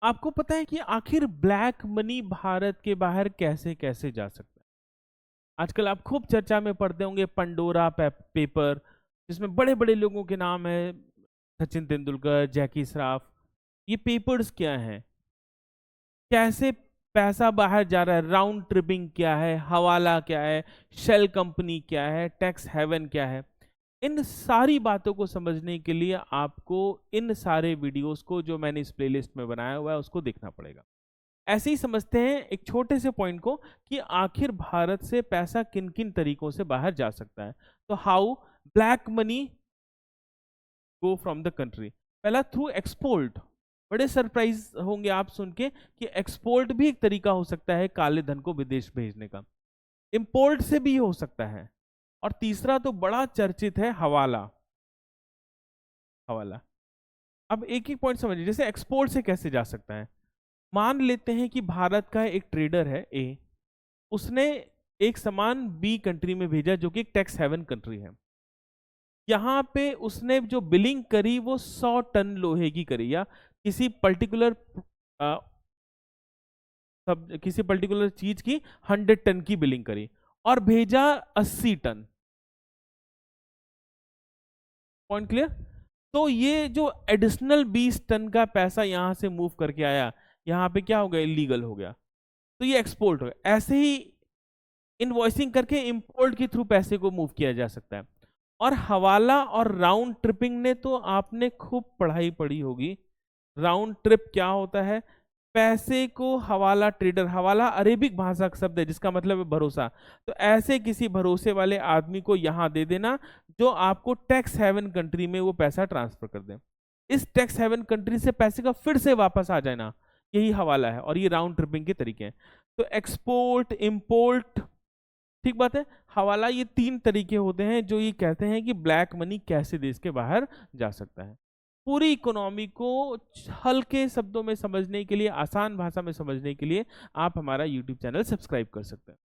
आपको पता है कि आखिर ब्लैक मनी भारत के बाहर कैसे कैसे जा सकता है? आजकल आप खूब चर्चा में पढ़ते होंगे पंडोरा पेपर, जिसमें बड़े बड़े लोगों के नाम है, सचिन तेंदुलकर, जैकी श्रॉफ। ये पेपर्स क्या हैं? कैसे पैसा बाहर जा रहा है? राउंड ट्रिपिंग क्या है, हवाला क्या है, शेल कंपनी क्या है, टैक्स हेवन क्या है? इन सारी बातों को समझने के लिए आपको इन सारे वीडियोस को, जो मैंने इस प्लेलिस्ट में बनाया हुआ है, उसको देखना पड़ेगा। ऐसे ही समझते हैं एक छोटे से पॉइंट को, कि आखिर भारत से पैसा किन किन तरीकों से बाहर जा सकता है। तो how black money go from the country. पहला, थ्रू एक्सपोर्ट। बड़े सरप्राइज होंगे आप सुन के कि एक्सपोर्ट भी एक तरीका हो सकता है काले धन को विदेश भेजने का। इंपोर्ट से भी हो सकता है। और तीसरा तो बड़ा चर्चित है, हवाला। हवाला। अब एक एक पॉइंट समझिए, जैसे एक्सपोर्ट से कैसे जा सकता है। मान लेते हैं कि भारत का एक ट्रेडर है ए, उसने एक सामान बी कंट्री में भेजा, जो कि एक टैक्स हेवन कंट्री है। यहाँ पे उसने जो बिलिंग करी वो 100 टन लोहे की करी, या किसी पर्टिकुलर सब किसी पर्टिकुलर चीज की 100 टन की बिलिंग करी, और भेजा 80 टन। Point clear? तो ये जो एडिशनल 20 टन का पैसा यहां से मूव करके आया, यहाँ पे क्या हो गया? इलीगल हो गया। तो ये एक्सपोर्ट हो गया। ऐसे ही इनवॉइसिंग करके इंपोर्ट के थ्रू पैसे को मूव किया जा सकता है। और हवाला और राउंड ट्रिपिंग ने तो आपने खूब पढ़ाई पढ़ी होगी। राउंड ट्रिप क्या होता है? पैसे को हवाला ट्रेडर, हवाला अरेबिक भाषा का शब्द है जिसका मतलब है भरोसा। तो ऐसे किसी भरोसे वाले आदमी को यहां दे देना, जो आपको टैक्स हेवन कंट्री में वो पैसा ट्रांसफर कर दे। इस टैक्स हेवन कंट्री से पैसे का फिर से वापस आ जाना, यही हवाला है। और ये राउंड ट्रिपिंग के तरीके हैं। तो एक्सपोर्ट, इंपोर्ट, ठीक बात है, हवाला, ये 3 तरीके होते हैं जो ये कहते हैं कि ब्लैक मनी कैसे देश के बाहर जा सकता है। पूरी इकोनॉमी को हल्के शब्दों में समझने के लिए, आसान भाषा में समझने के लिए, आप हमारा यूट्यूब चैनल सब्सक्राइब कर सकते हैं।